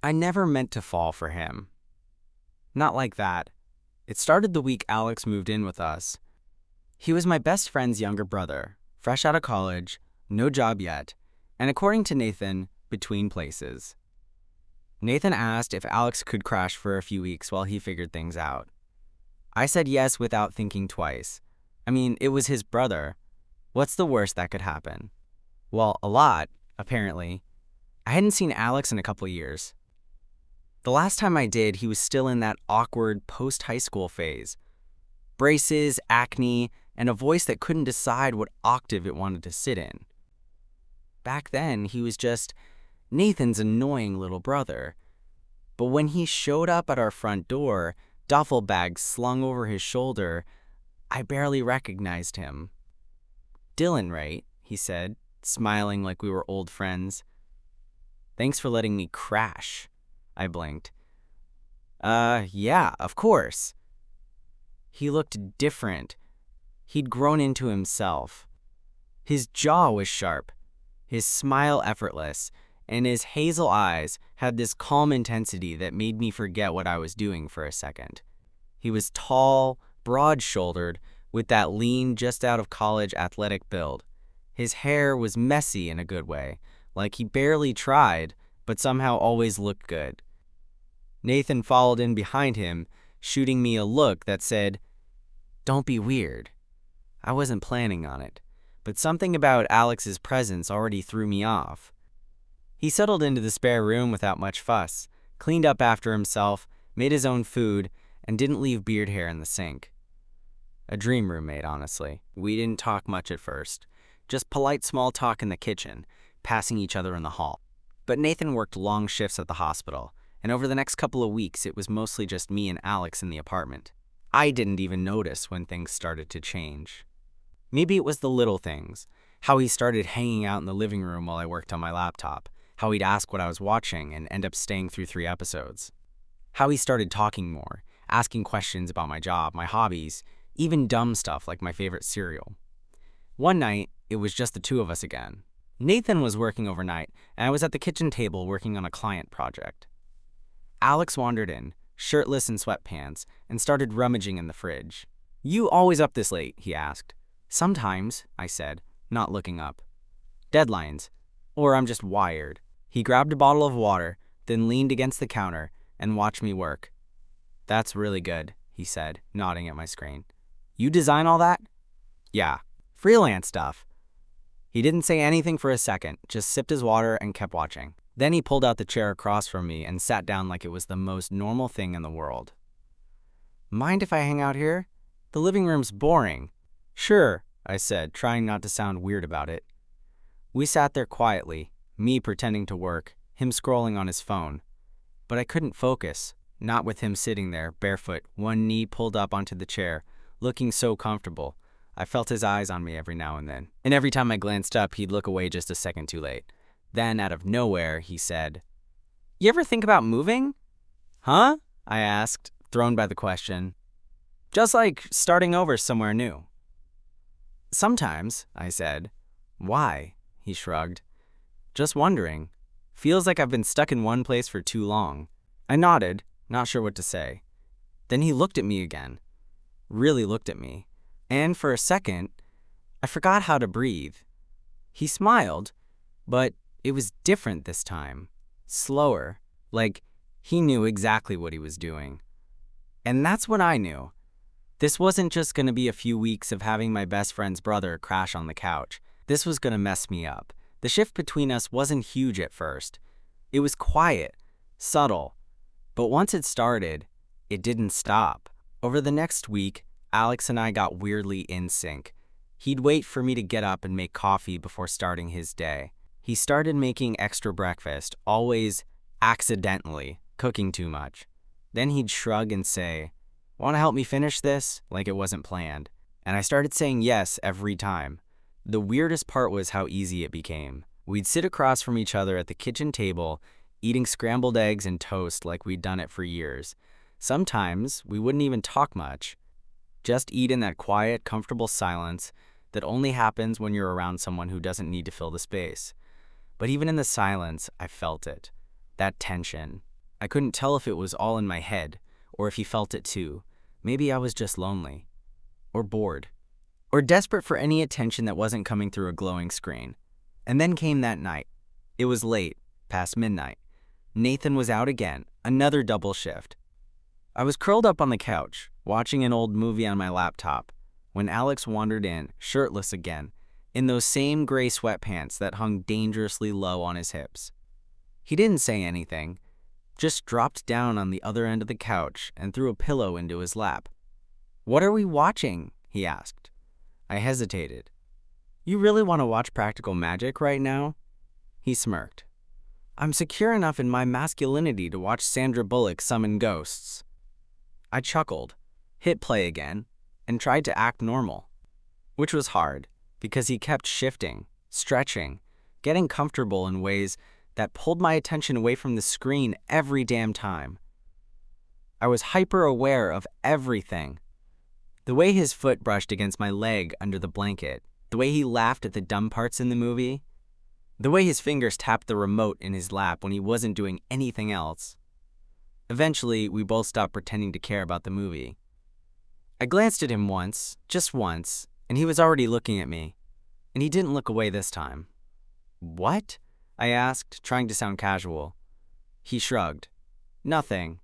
I never meant to fall for him. Not like that. It started the week Alex moved in with us. He was my best friend's younger brother, fresh out of college, no job yet, and according to Nathan, between places. Nathan asked if Alex could crash for a few weeks while he figured things out. I said yes without thinking twice. I mean, it was his brother. What's the worst that could happen? Well, a lot, apparently. I hadn't seen Alex in a couple years. The last time I did, he was still in that awkward post-high school phase. Braces, acne, and a voice that couldn't decide what octave it wanted to sit in. Back then, he was just Nathan's annoying little brother. But when he showed up at our front door, duffel bag slung over his shoulder, I barely recognized him. "Dylan, right?" he said, smiling like we were old friends. "Thanks for letting me crash," I blinked. Yeah, of course." He looked different. He'd grown into himself. His jaw was sharp, his smile effortless, and his hazel eyes had this calm intensity that made me forget what I was doing for a second. He was tall, broad-shouldered, with that lean, just-out-of-college athletic build. His hair was messy in a good way, like he barely tried, but somehow always looked good. Nathan followed in behind him, shooting me a look that said, "Don't be weird." I wasn't planning on it, but something about Alex's presence already threw me off. He settled into the spare room without much fuss, cleaned up after himself, made his own food, and didn't leave beard hair in the sink. A dream roommate, honestly. We didn't talk much at first, just polite small talk in the kitchen, passing each other in the hall. But Nathan worked long shifts at the hospital, and over the next couple of weeks it was mostly just me and Alex in the apartment. I didn't even notice when things started to change. Maybe it was the little things, how he started hanging out in the living room while I worked on my laptop, how he'd ask what I was watching and end up staying through 3 episodes. How he started talking more, asking questions about my job, my hobbies, even dumb stuff like my favorite cereal. One night, it was just the two of us again. Nathan was working overnight, and I was at the kitchen table working on a client project. Alex wandered in, shirtless and sweatpants, and started rummaging in the fridge. "You always up this late?" he asked. "Sometimes," I said, not looking up. "Deadlines. Or I'm just wired." He grabbed a bottle of water, then leaned against the counter and watched me work. "That's really good," he said, nodding at my screen. "You design all that?" "Yeah. Freelance stuff." He didn't say anything for a second, just sipped his water and kept watching. Then he pulled out the chair across from me and sat down like it was the most normal thing in the world. "Mind if I hang out here? The living room's boring." "Sure," I said, trying not to sound weird about it. We sat there quietly, me pretending to work, him scrolling on his phone. But I couldn't focus, not with him sitting there, barefoot, one knee pulled up onto the chair, looking so comfortable. I felt his eyes on me every now and then. And every time I glanced up, he'd look away just a second too late. Then, out of nowhere, he said, "You ever think about moving?" "Huh?" I asked, thrown by the question. "Just like starting over somewhere new." "Sometimes," I said. "Why?" he shrugged. "Just wondering. Feels like I've been stuck in one place for too long." I nodded, not sure what to say. Then he looked at me again. Really looked at me. And for a second, I forgot how to breathe. He smiled, but it was different this time. Slower, like he knew exactly what he was doing. And that's when I knew. This wasn't just going to be a few weeks of having my best friend's brother crash on the couch. This was going to mess me up. The shift between us wasn't huge at first. It was quiet, subtle. But once it started, it didn't stop. Over the next week, Alex and I got weirdly in sync. He'd wait for me to get up and make coffee before starting his day. He started making extra breakfast, always accidentally, cooking too much. Then he'd shrug and say, "Want to help me finish this?" like it wasn't planned. And I started saying yes every time. The weirdest part was how easy it became. We'd sit across from each other at the kitchen table, eating scrambled eggs and toast like we'd done it for years. Sometimes we wouldn't even talk much. Just eat in that quiet, comfortable silence that only happens when you're around someone who doesn't need to fill the space. But even in the silence, I felt it. That tension. I couldn't tell if it was all in my head, or if he felt it too. Maybe I was just lonely, or bored, or desperate for any attention that wasn't coming through a glowing screen. And then came that night. It was late, past midnight. Nathan was out again, another double shift. I was curled up on the couch, watching an old movie on my laptop, when Alex wandered in, shirtless again, in those same gray sweatpants that hung dangerously low on his hips. He didn't say anything, just dropped down on the other end of the couch and threw a pillow into his lap. "What are we watching?" he asked. I hesitated. "You really want to watch Practical Magic right now?" He smirked. "I'm secure enough in my masculinity to watch Sandra Bullock summon ghosts." I chuckled, hit play again, and tried to act normal, which was hard because he kept shifting, stretching, getting comfortable in ways that pulled my attention away from the screen every damn time. I was hyper-aware of everything. The way his foot brushed against my leg under the blanket, the way he laughed at the dumb parts in the movie, the way his fingers tapped the remote in his lap when he wasn't doing anything else. Eventually, we both stopped pretending to care about the movie. I glanced at him once, just once, and he was already looking at me. And he didn't look away this time. "What?" I asked, trying to sound casual. He shrugged. "Nothing.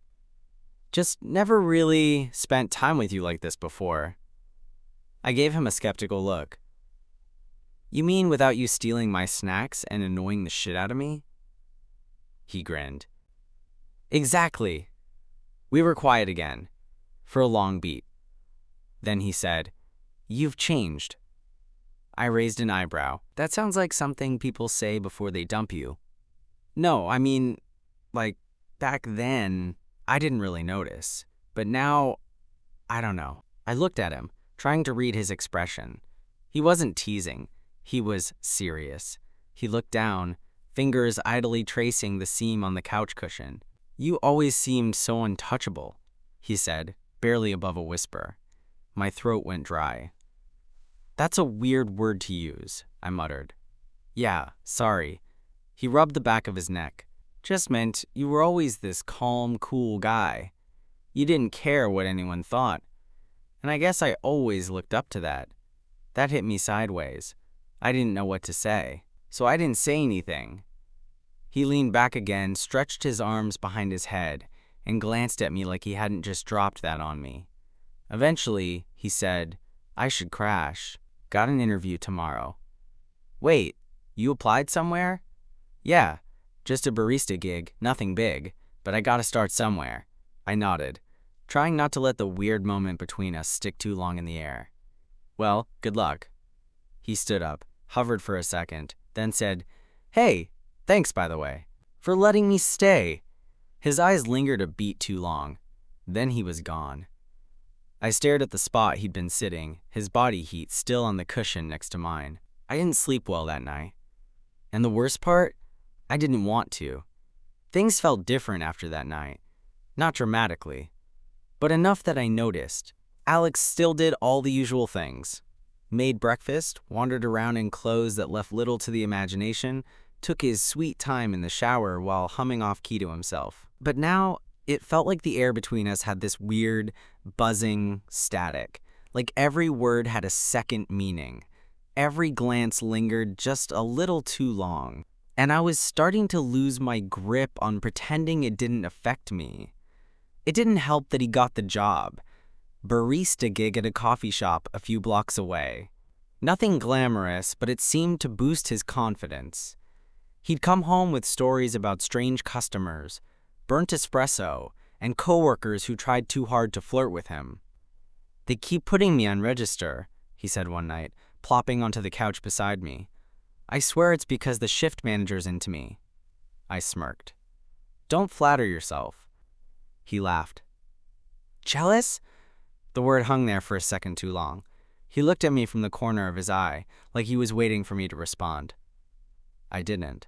Just never really spent time with you like this before." I gave him a skeptical look. "You mean without you stealing my snacks and annoying the shit out of me?" He grinned. "Exactly." We were quiet again, for a long beat. Then he said, "You've changed." I raised an eyebrow. "That sounds like something people say before they dump you." "No, I mean, like, back then, I didn't really notice. But now, I don't know." I looked at him, trying to read his expression. He wasn't teasing. He was serious. He looked down, fingers idly tracing the seam on the couch cushion. "You always seemed so untouchable," he said, barely above a whisper. My throat went dry. "That's a weird word to use," I muttered. "Yeah, sorry." He rubbed the back of his neck. "Just meant you were always this calm, cool guy. You didn't care what anyone thought. And I guess I always looked up to that. That hit me sideways. I didn't know what to say, so I didn't say anything." He leaned back again, stretched his arms behind his head, and glanced at me like he hadn't just dropped that on me. Eventually, he said, "I should crash. Got an interview tomorrow." "Wait, you applied somewhere?" "Yeah, just a barista gig, nothing big, but I gotta start somewhere." I nodded, trying not to let the weird moment between us stick too long in the air. "Well, good luck." He stood up, hovered for a second, then said, "Hey, thanks, by the way, for letting me stay." His eyes lingered a beat too long. Then he was gone. I stared at the spot he'd been sitting, his body heat still on the cushion next to mine. I didn't sleep well that night. And the worst part? I didn't want to. Things felt different after that night. Not dramatically, but enough that I noticed. Alex still did all the usual things. Made breakfast, wandered around in clothes that left little to the imagination, took his sweet time in the shower while humming off-key to himself. But now, it felt like the air between us had this weird, buzzing static, like every word had a second meaning. Every glance lingered just a little too long, and I was starting to lose my grip on pretending it didn't affect me. It didn't help that he got the job. Barista gig at a coffee shop a few blocks away. Nothing glamorous, but it seemed to boost his confidence. He'd come home with stories about strange customers, burnt espresso, and coworkers who tried too hard to flirt with him. "They keep putting me on register," he said one night, plopping onto the couch beside me. "I swear it's because the shift manager's into me." I smirked. "Don't flatter yourself." He laughed. "Jealous?" The word hung there for a second too long. He looked at me from the corner of his eye, like he was waiting for me to respond. I didn't.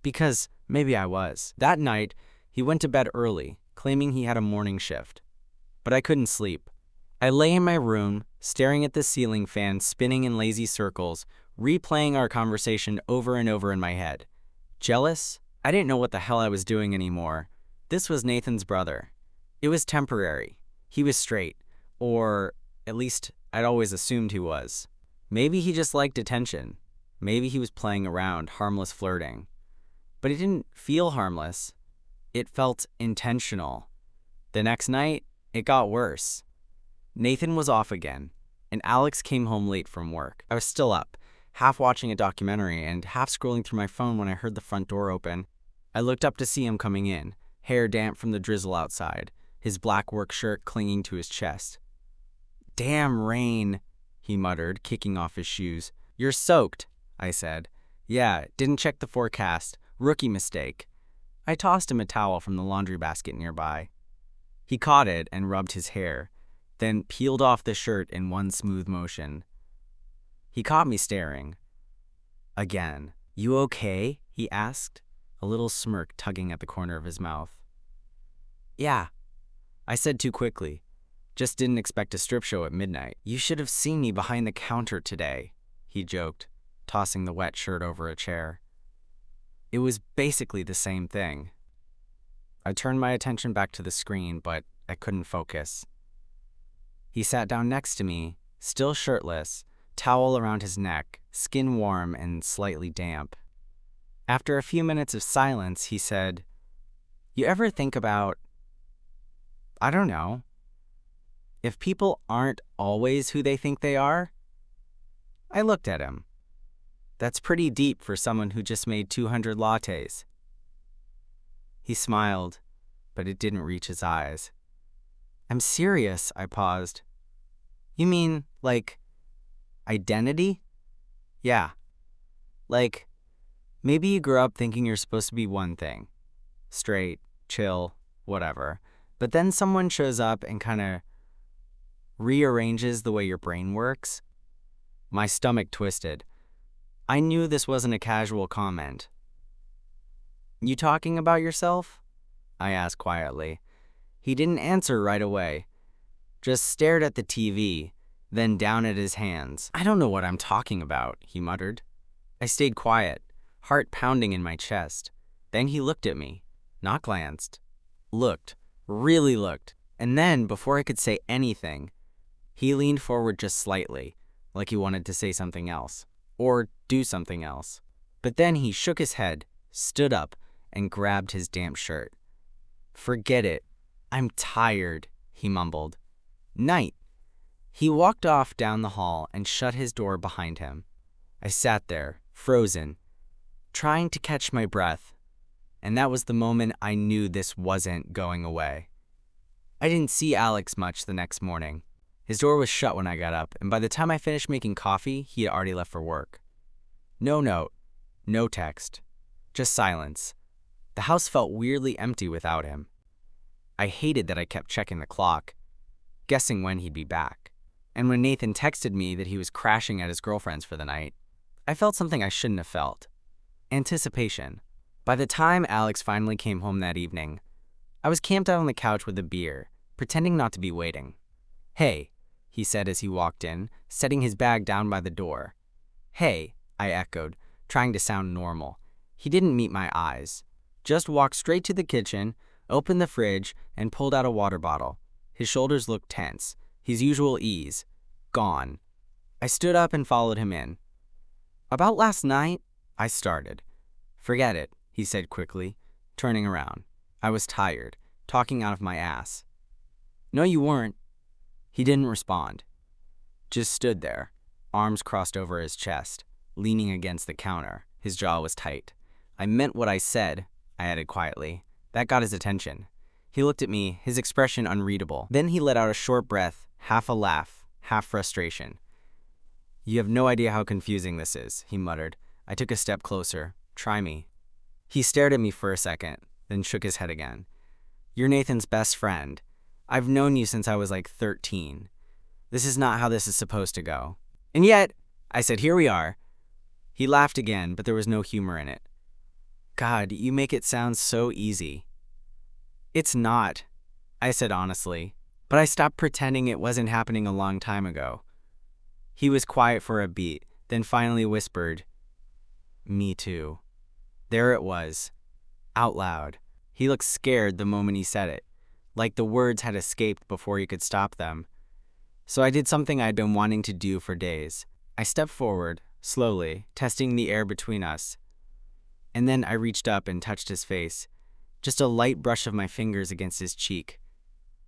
Because maybe I was. That night, he went to bed early, claiming he had a morning shift. But I couldn't sleep. I lay in my room, staring at the ceiling fan spinning in lazy circles, replaying our conversation over and over in my head. Jealous? I didn't know what the hell I was doing anymore. This was Nathan's brother. It was temporary. He was straight, or at least I'd always assumed he was. Maybe he just liked attention. Maybe he was playing around, harmless flirting. But it didn't feel harmless. It felt intentional. The next night, it got worse. Nathan was off again, and Alex came home late from work. I was still up, half watching a documentary and half scrolling through my phone when I heard the front door open. I looked up to see him coming in, hair damp from the drizzle outside, his black work shirt clinging to his chest. "Damn rain," he muttered, kicking off his shoes. "You're soaked," I said. "Yeah, didn't check the forecast. Rookie mistake." I tossed him a towel from the laundry basket nearby. He caught it and rubbed his hair, then peeled off the shirt in one smooth motion. He caught me staring. Again. "You okay?" he asked, a little smirk tugging at the corner of his mouth. "Yeah," I said too quickly. Just didn't expect a strip show at midnight. "You should have seen me behind the counter today," he joked, tossing the wet shirt over a chair. It was basically the same thing. I turned my attention back to the screen, but I couldn't focus. He sat down next to me, still shirtless, towel around his neck, skin warm and slightly damp. After a few minutes of silence, he said, "You ever think about, I don't know, if people aren't always who they think they are?" I looked at him. That's pretty deep for someone who just made 200 lattes. He smiled, but it didn't reach his eyes. "I'm serious," I paused. "You mean, like, identity?" "Yeah. Like, maybe you grew up thinking you're supposed to be one thing. Straight, chill, whatever. But then someone shows up and kinda rearranges the way your brain works." My stomach twisted. I knew this wasn't a casual comment. "You talking about yourself?" I asked quietly. He didn't answer right away, just stared at the TV, then down at his hands. "I don't know what I'm talking about," he muttered. I stayed quiet, heart pounding in my chest. Then he looked at me, not glanced. Looked, really looked, and then, before I could say anything, he leaned forward just slightly, like he wanted to say something else, or do something else. But then he shook his head, stood up, and grabbed his damp shirt. "Forget it. I'm tired," he mumbled. "Night." He walked off down the hall and shut his door behind him. I sat there, frozen, trying to catch my breath, and that was the moment I knew this wasn't going away. I didn't see Alex much the next morning. His door was shut when I got up, and by the time I finished making coffee, he had already left for work. No note, no text, just silence. The house felt weirdly empty without him. I hated that I kept checking the clock, guessing when he'd be back. And when Nathan texted me that he was crashing at his girlfriend's for the night, I felt something I shouldn't have felt. Anticipation. By the time Alex finally came home that evening, I was camped out on the couch with a beer, pretending not to be waiting. "Hey," he said as he walked in, setting his bag down by the door. "Hey," I echoed, trying to sound normal. He didn't meet my eyes. Just walked straight to the kitchen, opened the fridge, and pulled out a water bottle. His shoulders looked tense, his usual ease gone. I stood up and followed him in. "About last night," I started. "Forget it," he said quickly, turning around. I was tired, talking out of my ass. "No, you weren't." He didn't respond. Just stood there, arms crossed over his chest, leaning against the counter. His jaw was tight. "I meant what I said," I added quietly. That got his attention. He looked at me, his expression unreadable. Then he let out a short breath, half a laugh, half frustration. "You have no idea how confusing this is," he muttered. I took a step closer. "Try me." He stared at me for a second, then shook his head again. "You're Nathan's best friend. I've known you since I was like 13. This is not how this is supposed to go." "And yet," I said, "here we are." He laughed again, but there was no humor in it. "God, you make it sound so easy." "It's not," I said honestly, but I stopped pretending it wasn't happening a long time ago. He was quiet for a beat, then finally whispered, "Me too." There it was, out loud. He looked scared the moment he said it, like the words had escaped before he could stop them. So I did something I'd been wanting to do for days. I stepped forward, slowly, testing the air between us. And then I reached up and touched his face, just a light brush of my fingers against his cheek.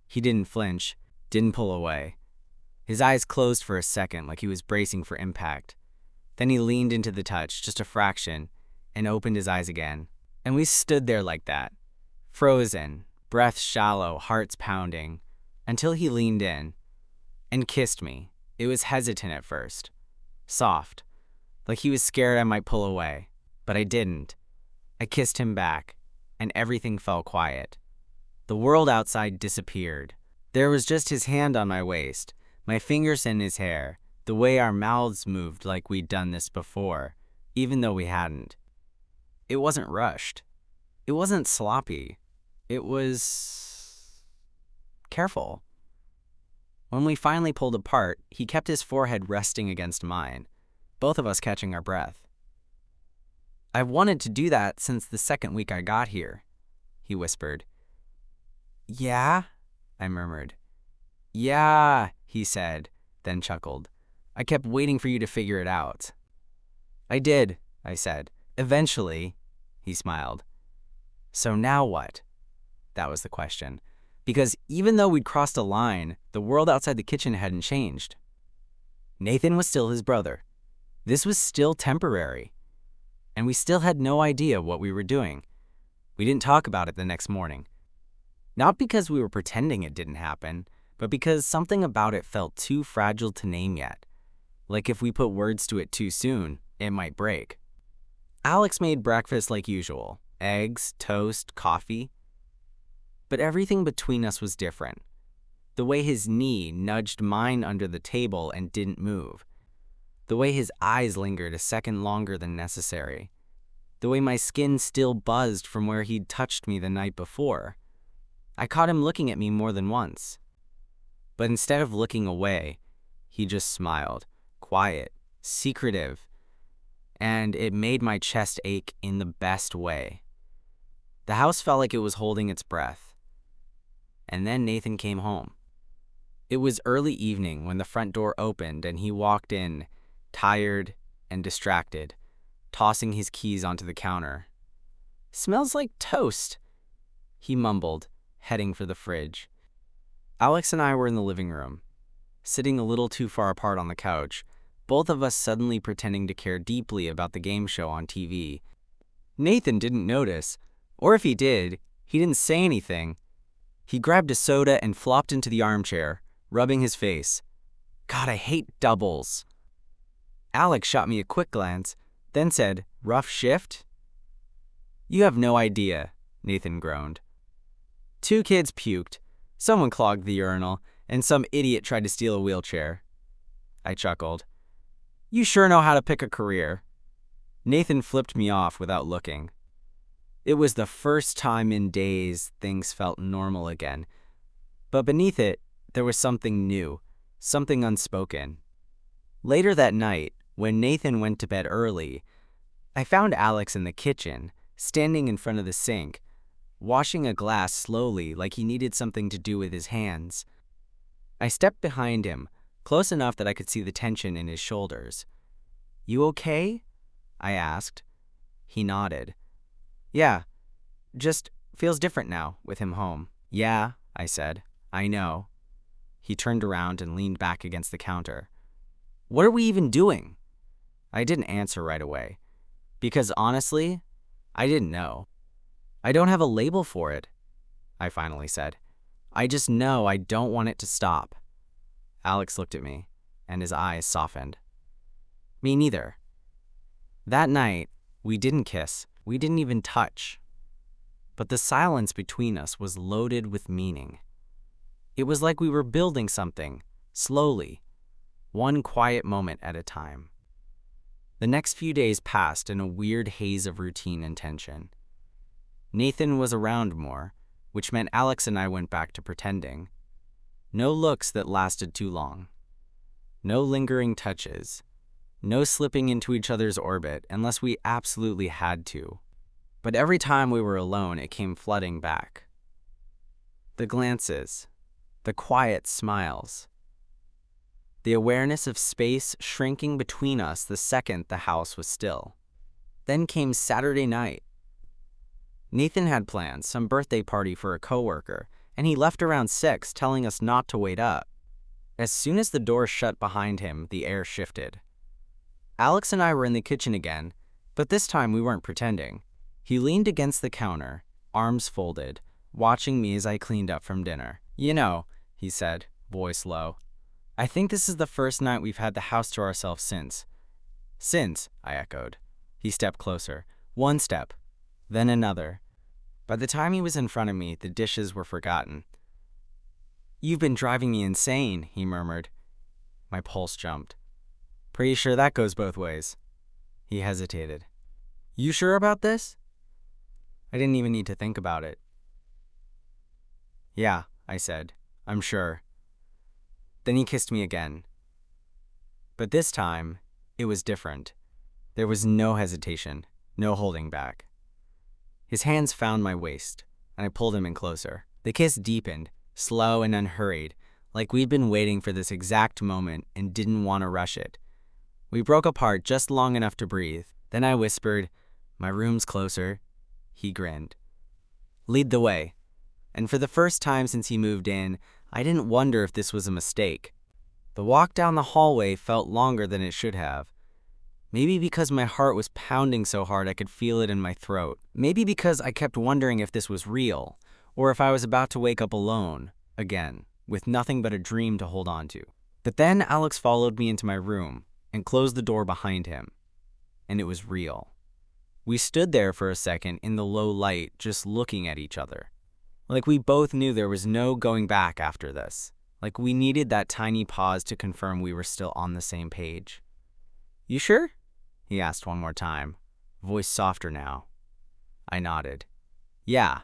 He didn't flinch, didn't pull away. His eyes closed for a second like he was bracing for impact. Then he leaned into the touch, just a fraction, and opened his eyes again. And we stood there like that, frozen, breath shallow, hearts pounding, until he leaned in and kissed me. It was hesitant at first, soft, like he was scared I might pull away, but I didn't. I kissed him back, and everything fell quiet. The world outside disappeared. There was just his hand on my waist, my fingers in his hair, the way our mouths moved like we'd done this before, even though we hadn't. It wasn't rushed. It wasn't sloppy. It was careful. When we finally pulled apart, he kept his forehead resting against mine, both of us catching our breath. "I've wanted to do that since the second week I got here," he whispered. "Yeah?" I murmured. "Yeah," he said, then chuckled. "I kept waiting for you to figure it out." "I did," I said. "Eventually," he smiled. "So now what?" That was the question. Because even though we'd crossed a line, the world outside the kitchen hadn't changed. Nathan was still his brother. This was still temporary. And we still had no idea what we were doing. We didn't talk about it the next morning. Not because we were pretending it didn't happen, but because something about it felt too fragile to name yet. Like if we put words to it too soon, it might break. Alex made breakfast like usual. Eggs, toast, coffee. But everything between us was different. The way his knee nudged mine under the table and didn't move. The way his eyes lingered a second longer than necessary. The way my skin still buzzed from where he'd touched me the night before. I caught him looking at me more than once. But instead of looking away, he just smiled, quiet, secretive, and it made my chest ache in the best way. The house felt like it was holding its breath. And then Nathan came home. It was early evening when the front door opened and he walked in, tired and distracted, tossing his keys onto the counter. "Smells like toast," he mumbled, heading for the fridge. Alex and I were in the living room, sitting a little too far apart on the couch, both of us suddenly pretending to care deeply about the game show on TV. Nathan didn't notice, or if he did, he didn't say anything. He grabbed a soda and flopped into the armchair, rubbing his face. "God, I hate doubles." Alex shot me a quick glance, then said, "Rough shift?" "You have no idea," Nathan groaned. "2 kids puked, someone clogged the urinal, and some idiot tried to steal a wheelchair." I chuckled. "You sure know how to pick a career." Nathan flipped me off without looking. It was the first time in days things felt normal again. But beneath it, there was something new, something unspoken. Later that night, when Nathan went to bed early, I found Alex in the kitchen, standing in front of the sink, washing a glass slowly like he needed something to do with his hands. I stepped behind him, close enough that I could see the tension in his shoulders. "You okay?" I asked. He nodded. "Yeah, just feels different now with him home." "Yeah," I said. "I know." He turned around and leaned back against the counter. "What are we even doing?" I didn't answer right away, because honestly, I didn't know. "I don't have a label for it," I finally said. "I just know I don't want it to stop." Alex looked at me, and his eyes softened. "Me neither." That night, we didn't kiss. We didn't even touch. But the silence between us was loaded with meaning. It was like we were building something, slowly, one quiet moment at a time. The next few days passed in a weird haze of routine and tension. Nathan was around more, which meant Alex and I went back to pretending. No looks that lasted too long. No lingering touches. No slipping into each other's orbit unless we absolutely had to. But every time we were alone, it came flooding back. The glances, the quiet smiles, the awareness of space shrinking between us the second the house was still. Then came Saturday night. Nathan had plans, some birthday party for a coworker, and he left around 6, telling us not to wait up. As soon as the door shut behind him, the air shifted. Alex and I were in the kitchen again, but this time we weren't pretending. He leaned against the counter, arms folded, watching me as I cleaned up from dinner. "You know," he said, voice low, "I think this is the first night we've had the house to ourselves since." "Since," I echoed. He stepped closer. One step, then another. By the time he was in front of me, the dishes were forgotten. "You've been driving me insane," he murmured. My pulse jumped. "Pretty sure that goes both ways." He hesitated. "You sure about this?" I didn't even need to think about it. "Yeah," I said, "I'm sure." Then he kissed me again. But this time, it was different. There was no hesitation, no holding back. His hands found my waist, and I pulled him in closer. The kiss deepened, slow and unhurried, like we'd been waiting for this exact moment and didn't want to rush it. We broke apart just long enough to breathe. Then I whispered, "My room's closer." He grinned. "Lead the way." And for the first time since he moved in, I didn't wonder if this was a mistake. The walk down the hallway felt longer than it should have. Maybe because my heart was pounding so hard I could feel it in my throat. Maybe because I kept wondering if this was real, or if I was about to wake up alone, again, with nothing but a dream to hold on to. But then Alex followed me into my room and closed the door behind him. And it was real. We stood there for a second in the low light, just looking at each other. Like we both knew there was no going back after this. Like we needed that tiny pause to confirm we were still on the same page. "You sure?" he asked one more time, voice softer now. I nodded. "Yeah."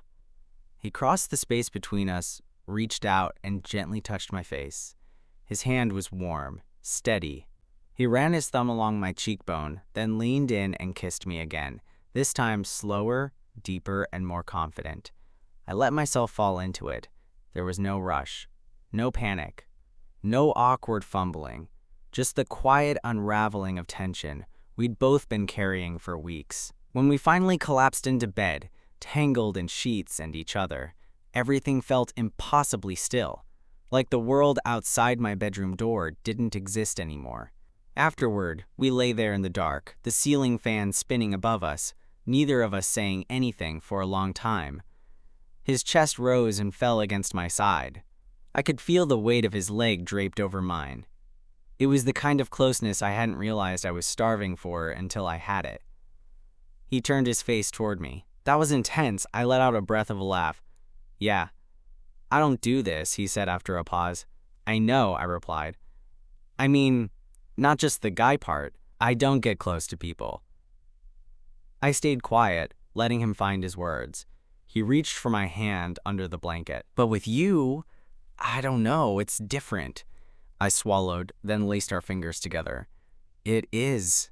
He crossed the space between us, reached out, and gently touched my face. His hand was warm, steady. He ran his thumb along my cheekbone, then leaned in and kissed me again, this time slower, deeper, and more confident. I let myself fall into it. There was no rush, no panic, no awkward fumbling, just the quiet unraveling of tension we'd both been carrying for weeks. When we finally collapsed into bed, tangled in sheets and each other, everything felt impossibly still, like the world outside my bedroom door didn't exist anymore. Afterward, we lay there in the dark, the ceiling fan spinning above us, neither of us saying anything for a long time. His chest rose and fell against my side. I could feel the weight of his leg draped over mine. It was the kind of closeness I hadn't realized I was starving for until I had it. He turned his face toward me. That was intense. I let out a breath of a laugh. "Yeah. I don't do this," he said after a pause. "I know," I replied. "I mean, not just the guy part. I don't get close to people." I stayed quiet, letting him find his words. He reached for my hand under the blanket. "But with you, I don't know, it's different." I swallowed, then laced our fingers together. "It is."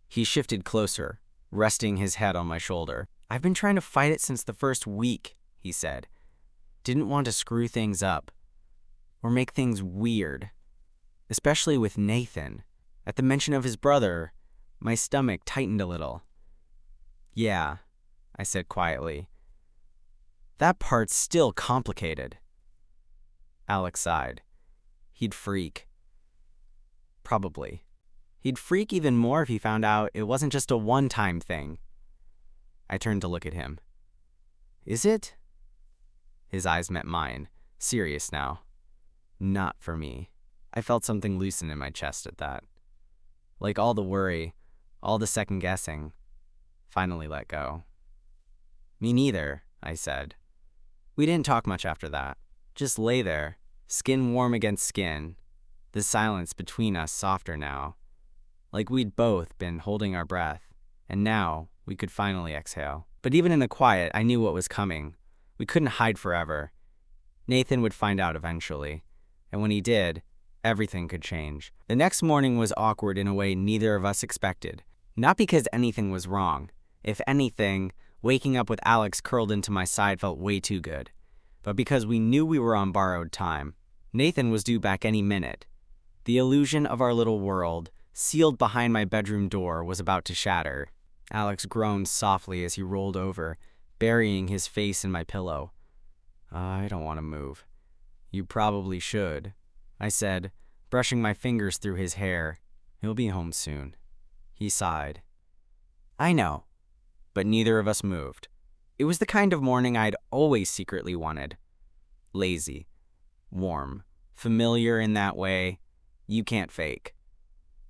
He shifted closer, resting his head on my shoulder. "I've been trying to fight it since the first week," he said. "Didn't want to screw things up or make things weird, especially with Nathan." At the mention of his brother, my stomach tightened a little. "Yeah," I said quietly. "That part's still complicated." Alex sighed. He'd freak. Probably. He'd freak even more if he found out it wasn't just a one-time thing. I turned to look at him. "Is it?" His eyes met mine, serious now. "Not for me." I felt something loosen in my chest at that. Like all the worry, all the second-guessing, finally let go. "Me neither," I said. We didn't talk much after that. Just lay there, skin warm against skin, the silence between us softer now, like we'd both been holding our breath, and now we could finally exhale. But even in the quiet, I knew what was coming. We couldn't hide forever. Nathan would find out eventually, and when he did, everything could change. The next morning was awkward in a way neither of us expected. Not because anything was wrong. If anything, Waking up with Alex curled into my side felt way too good. But because we knew we were on borrowed time, Nathan was due back any minute. The illusion of our little world, sealed behind my bedroom door, was about to shatter. Alex groaned softly as he rolled over, burying his face in my pillow. "I don't want to move." "You probably should," I said, brushing my fingers through his hair. "He'll be home soon." He sighed. "I know." But neither of us moved. It was the kind of morning I'd always secretly wanted. Lazy, warm, familiar in that way you can't fake.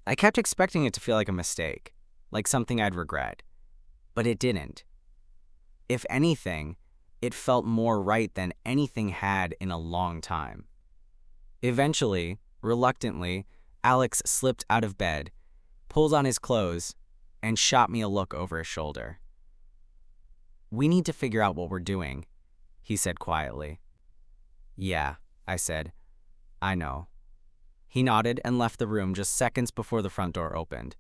I kept expecting it to feel like a mistake, like something I'd regret. But it didn't. If anything, it felt more right than anything had in a long time. Eventually, reluctantly, Alex slipped out of bed, pulled on his clothes, and shot me a look over his shoulder. "We need to figure out what we're doing," he said quietly. "Yeah," I said. "I know." He nodded and left the room just seconds before the front door opened.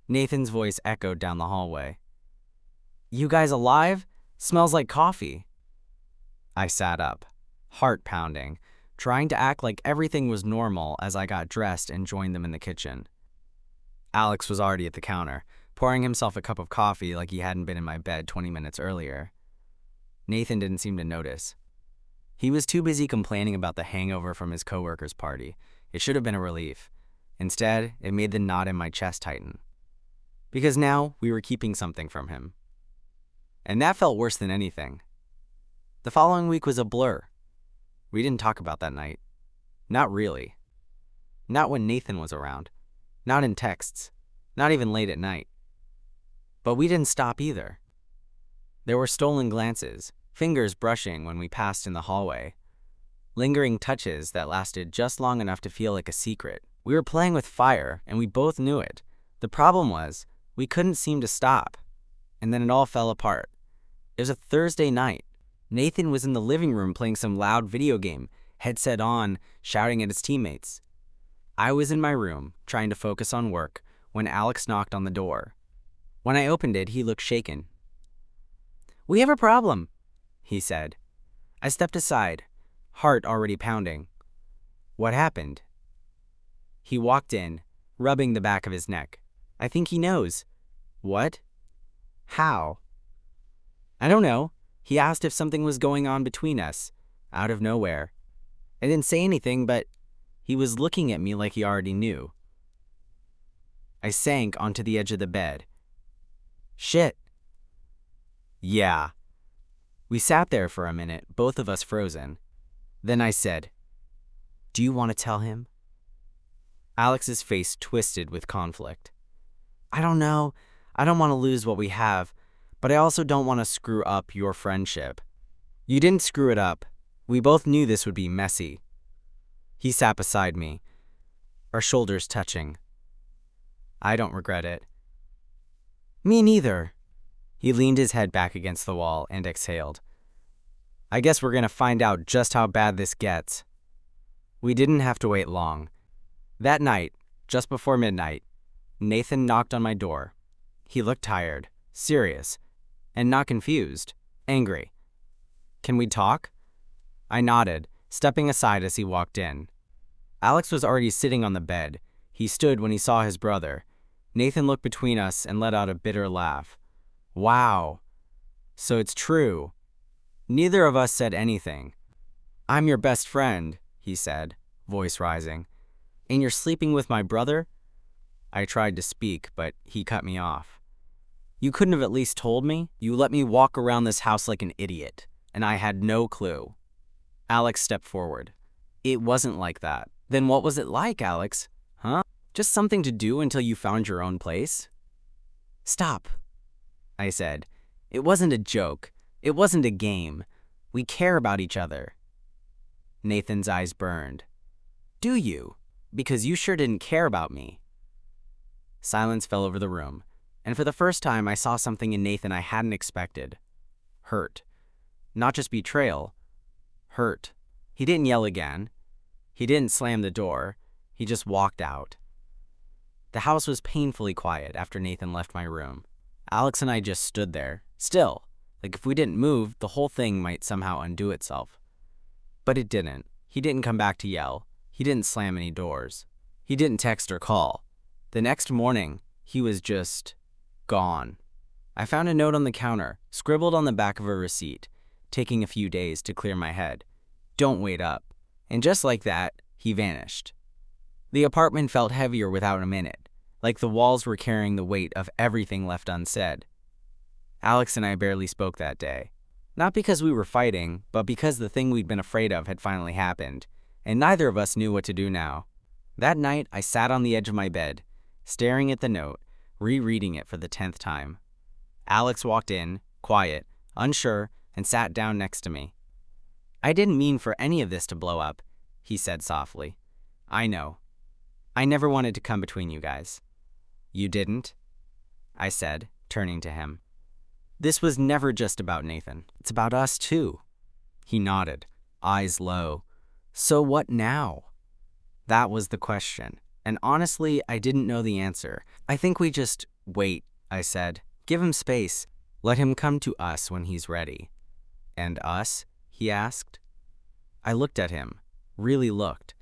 Nathan's voice echoed down the hallway. "You guys alive? Smells like coffee." I sat up, heart pounding, trying to act like everything was normal as I got dressed and joined them in the kitchen. Alex was already at the counter, pouring himself a cup of coffee like he hadn't been in my bed 20 minutes earlier. Nathan didn't seem to notice. He was too busy complaining about the hangover from his coworker's party. It should have been a relief. Instead, it made the knot in my chest tighten. Because now we were keeping something from him. And that felt worse than anything. The following week was a blur. We didn't talk about that night. Not really. Not when Nathan was around. Not in texts. Not even late at night. But we didn't stop either. There were stolen glances, fingers brushing when we passed in the hallway, lingering touches that lasted just long enough to feel like a secret. We were playing with fire, and we both knew it. The problem was, we couldn't seem to stop. And then it all fell apart. It was a Thursday night. Nathan was in the living room playing some loud video game, headset on, shouting at his teammates. I was in my room, trying to focus on work, when Alex knocked on the door. When I opened it, he looked shaken. "We have a problem," he said. I stepped aside, heart already pounding. "What happened?" He walked in, rubbing the back of his neck. "I think he knows." "What? How?" "I don't know. He asked if something was going on between us, out of nowhere. I didn't say anything, but he was looking at me like he already knew." I sank onto the edge of the bed. "Shit." "Yeah." We sat there for a minute, both of us frozen. Then I said, "Do you want to tell him?" Alex's face twisted with conflict. "I don't know. I don't want to lose what we have, but I also don't want to screw up your friendship." "You didn't screw it up. We both knew this would be messy." He sat beside me, our shoulders touching. "I don't regret it." "Me neither." He leaned his head back against the wall and exhaled. "I guess we're gonna find out just how bad this gets." We didn't have to wait long. That night, just before midnight, Nathan knocked on my door. He looked tired, serious, and not confused, angry. "Can we talk?" I nodded, stepping aside as he walked in. Alex was already sitting on the bed. He stood when he saw his brother. Nathan looked between us and let out a bitter laugh. "Wow. So it's true." Neither of us said anything. "I'm your best friend," he said, voice rising. "And you're sleeping with my brother?" I tried to speak, but he cut me off. "You couldn't have at least told me? You let me walk around this house like an idiot, and I had no clue." Alex stepped forward. "It wasn't like that." "Then what was it like, Alex? Huh? Just something to do until you found your own place?" "Stop," I said. "It wasn't a joke. It wasn't a game. We care about each other." Nathan's eyes burned. "Do you? Because you sure didn't care about me." Silence fell over the room, and for the first time I saw something in Nathan I hadn't expected. Hurt. Not just betrayal. Hurt. He didn't yell again. He didn't slam the door. He just walked out. The house was painfully quiet after Nathan left my room. Alex and I just stood there, Still, like if we didn't move, the whole thing might somehow undo itself. But it didn't. He didn't come back to yell. He didn't slam any doors. He didn't text or call. The next morning, he was just gone. I found a note on the counter, scribbled on the back of a receipt, taking a few days to clear my head. Don't wait up. And just like that, he vanished. The apartment felt heavier without a minute, like the walls were carrying the weight of everything left unsaid. Alex and I barely spoke that day. Not because we were fighting, but because the thing we'd been afraid of had finally happened, and neither of us knew what to do now. That night, I sat on the edge of my bed, staring at the note, rereading it for the 10th time. Alex walked in, quiet, unsure, and sat down next to me. I didn't mean for any of this to blow up, he said softly. I know. I never wanted to come between you guys. You didn't? I said, turning to him. This was never just about Nathan. It's about us too. He nodded, eyes low. So what now? That was the question. And honestly, I didn't know the answer. I think we just wait, I said. Give him space. Let him come to us when he's ready. And us? He asked. I looked at him, really looked.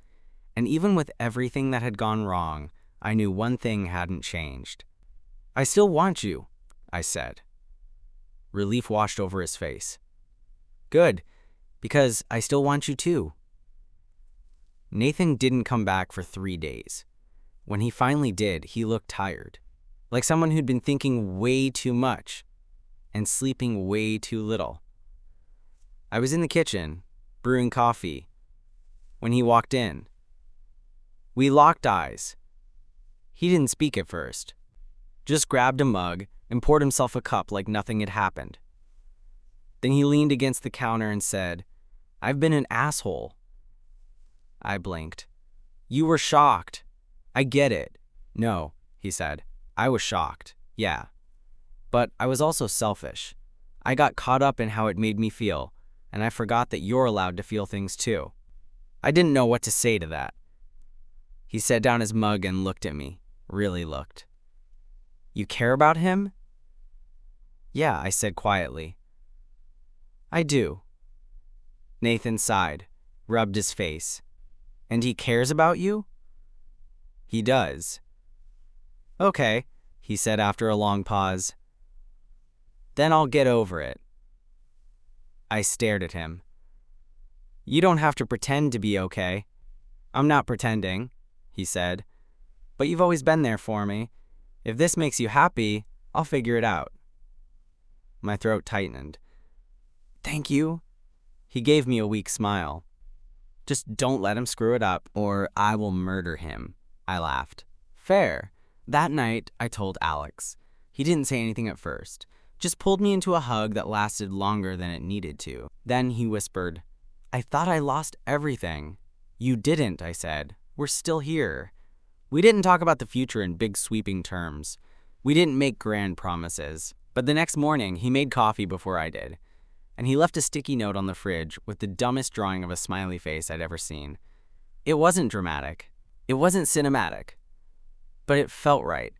And even with everything that had gone wrong, I knew one thing hadn't changed. I still want you, I said. Relief washed over his face. Good, because I still want you too. Nathan didn't come back for 3 days. When he finally did, he looked tired, like someone who'd been thinking way too much and sleeping way too little. I was in the kitchen, brewing coffee, when he walked in. We locked eyes. He didn't speak at first, just grabbed a mug and poured himself a cup like nothing had happened. Then he leaned against the counter and said, I've been an asshole. I blinked. You were shocked. I get it. No, he said. I was shocked. Yeah. But I was also selfish. I got caught up in how it made me feel, and I forgot that you're allowed to feel things too. I didn't know what to say to that. He set down his mug and looked at me, really looked. You care about him? Yeah, I said quietly. I do. Nathan sighed, rubbed his face. And he cares about you? He does. Okay, he said after a long pause. Then I'll get over it. I stared at him. You don't have to pretend to be okay. I'm not pretending, he said. But you've always been there for me. If this makes you happy, I'll figure it out. My throat tightened. Thank you. He gave me a weak smile. Just don't let him screw it up, or I will murder him. I laughed. Fair. That night, I told Alex. He didn't say anything at first, just pulled me into a hug that lasted longer than it needed to. Then he whispered, I thought I lost everything. You didn't, I said. We're still here. We didn't talk about the future in big sweeping terms. We didn't make grand promises. But the next morning, he made coffee before I did. And he left a sticky note on the fridge with the dumbest drawing of a smiley face I'd ever seen. It wasn't dramatic. It wasn't cinematic. But it felt right.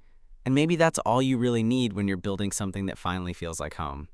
And maybe that's all you really need when you're building something that finally feels like home.